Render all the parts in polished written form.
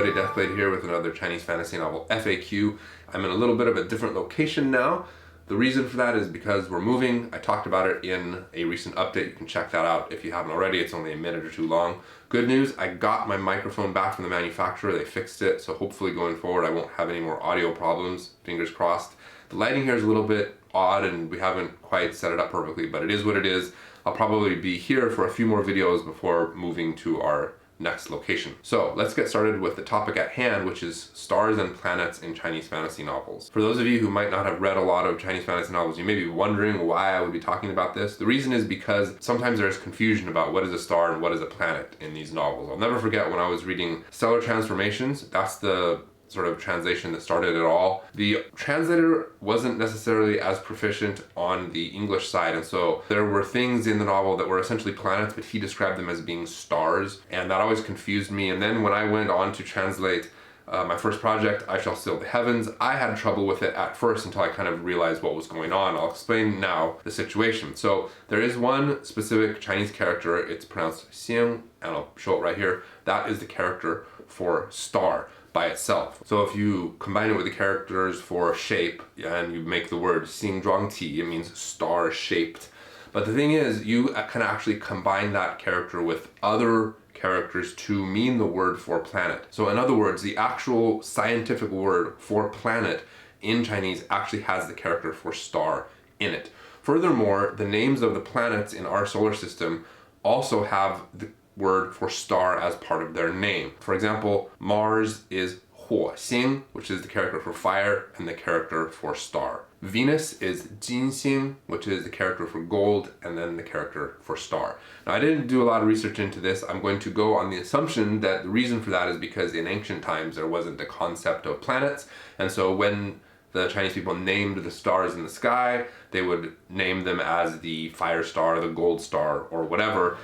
everybody, Deathblade here with another Chinese fantasy novel FAQ. I'm in a little bit of a different location now. The reason for that is because we're moving. I talked about it in a recent update. You can check that out if you haven't already. It's only a minute or two long. Good news, I got my microphone back from the manufacturer. They fixed it, so hopefully going forward I won't have any more audio problems. Fingers crossed. The lighting here is a little bit odd and we haven't quite set it up perfectly, but it is what it is. I'll probably be here for a few more videos before moving to our next location. So let's get started with the topic at hand, which is stars and planets in Chinese fantasy novels. For those of you who might not have read a lot of Chinese fantasy novels, you may be wondering why I would be talking about this. The reason is because sometimes there's confusion about what is a star and what is a planet in these novels. I'll never forget when I was reading Stellar Transformations. That's the sort of translation that started it all. The translator wasn't necessarily as proficient on the English side, and so there were things in the novel that were essentially planets, but he described them as being stars, and that always confused me. And then when I went on to translate my first project, Xianxia the Heavens, I had trouble with it at first until I kind of realized what was going on. I'll explain now the situation. So there is one specific Chinese character, it's pronounced Xiang, and I'll show it right here. That is the character for star by itself. So if you combine it with the characters for shape and you make the word Xingzhuangti, it means star shaped. But the thing is, you can actually combine that character with other characters to mean the word for planet. So in other words, the actual scientific word for planet in Chinese actually has the character for star in it. Furthermore, the names of the planets in our solar system also have the word for star as part of their name. For example, Mars is Huoxing, which is the character for fire and the character for star. Venus is Jinxing, which is the character for gold and then the character for star. Now, I didn't do a lot of research into this. I'm going to go on the assumption that the reason for that is because in ancient times there wasn't a concept of planets, and so when the Chinese people named the stars in the sky, they would name them as the fire star, the gold star, or whatever.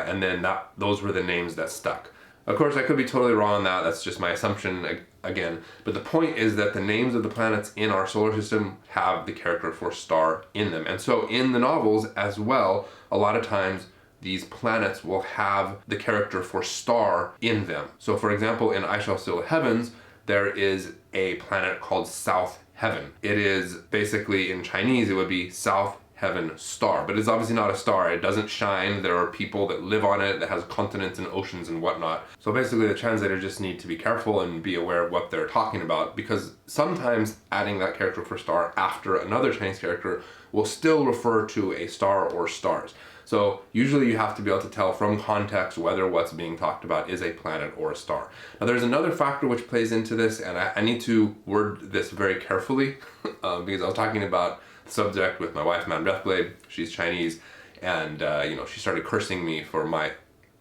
And then those were the names that stuck. Of course, I could be totally wrong on that. That's just my assumption again. But the point is that the names of the planets in our solar system have the character for star in them. And so in the novels as well, a lot of times these planets will have the character for star in them. So for example, in Xianxia the Heavens, there is a planet called South Heaven. It is basically, in Chinese, it would be South Heaven star, but it's obviously not a star. It doesn't shine. There are people that live on it, that has continents and oceans and whatnot. So basically the translators just need to be careful and be aware of what they're talking about, because sometimes adding that character for star after another Chinese character will still refer to a star or stars. So usually you have to be able to tell from context whether what's being talked about is a planet or a star. Now there's another factor which plays into this, and I need to word this very carefully because I was talking about subject with my wife, Deathblade. She's Chinese, and she started cursing me for my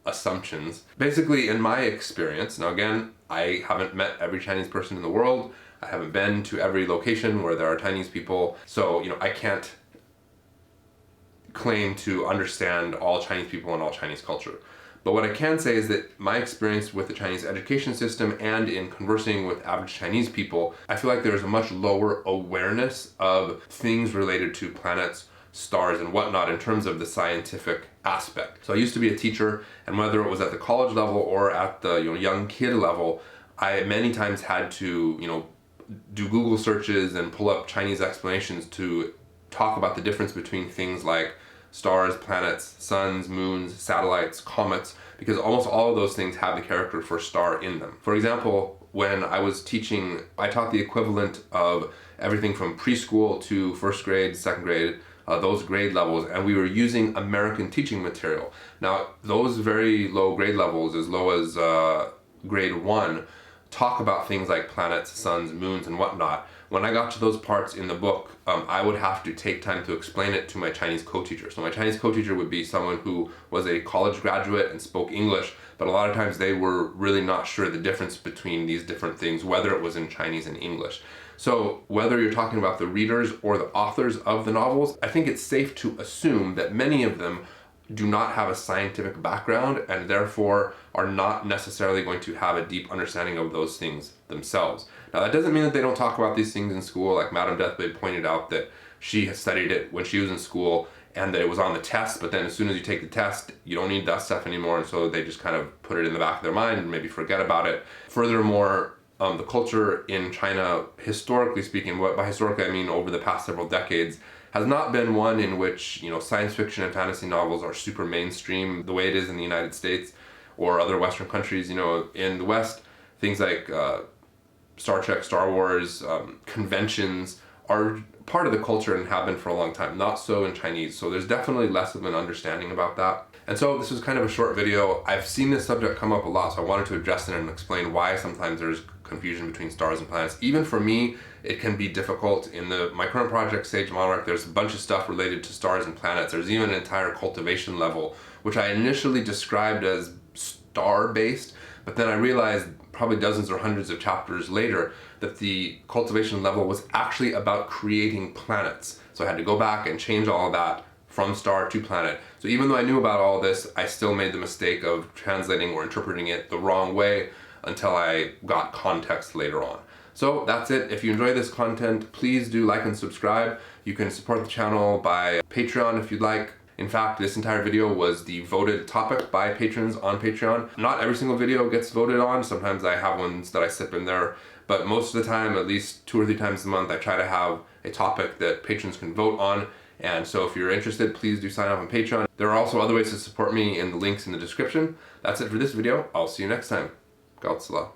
assumptions. Basically, in my experience, now again, I haven't met every Chinese person in the world. I haven't been to every location where there are Chinese people, so I can't claim to understand all Chinese people and all Chinese culture. But what I can say is that my experience with the Chinese education system and in conversing with average Chinese people, I feel like there's a much lower awareness of things related to planets, stars, and whatnot in terms of the scientific aspect. So I used to be a teacher, and whether it was at the college level or at the young kid level, I many times had to do Google searches and pull up Chinese explanations to talk about the difference between things like stars, planets, suns, moons, satellites, comets, because almost all of those things have the character for star in them. For example, when I was teaching, I taught the equivalent of everything from preschool to first grade, second grade, those grade levels, and we were using American teaching material. Now, those very low grade levels, as low as grade 1, talk about things like planets, suns, moons, and whatnot. When I got to those parts in the book, I would have to take time to explain it to my Chinese co-teacher. So my Chinese co-teacher would be someone who was a college graduate and spoke English, but a lot of times they were really not sure the difference between these different things, whether it was in Chinese and English. So whether you're talking about the readers or the authors of the novels, I think it's safe to assume that many of them do not have a scientific background and therefore are not necessarily going to have a deep understanding of those things themselves. Now that doesn't mean that they don't talk about these things in school. Like Madame Deathblade pointed out that she had studied it when she was in school and that it was on the test, but then as soon as you take the test, you don't need that stuff anymore, and so they just kind of put it in the back of their mind and maybe forget about it. Furthermore, the culture in China, historically speaking, by historically I mean over the past several decades, has not been one in which, science fiction and fantasy novels are super mainstream the way it is in the United States or other Western countries. In the West, things like Star Trek, Star Wars, conventions are part of the culture and have been for a long time. Not so in Chinese. So there's definitely less of an understanding about that. And so this was kind of a short video. I've seen this subject come up a lot, so I wanted to address it and explain why sometimes there's confusion between stars and planets. Even for me, it can be difficult. In my current project, Sage Monarch, there's a bunch of stuff related to stars and planets. There's even an entire cultivation level, which I initially described as star-based, but then I realized probably dozens or hundreds of chapters later that the cultivation level was actually about creating planets. So I had to go back and change all of that from star to planet. So even though I knew about all this, I still made the mistake of translating or interpreting it the wrong way until I got context later on. So that's it. If you enjoy this content, please do like and subscribe. You can support the channel by Patreon if you'd like. In fact, this entire video was the voted topic by patrons on Patreon. Not every single video gets voted on. Sometimes I have ones that I slip in there, but most of the time, at least 2 or 3 times a month, I try to have a topic that patrons can vote on. And so if you're interested, please do sign up on Patreon. There are also other ways to support me in the links in the description. That's it for this video. I'll see you next time. Godsala.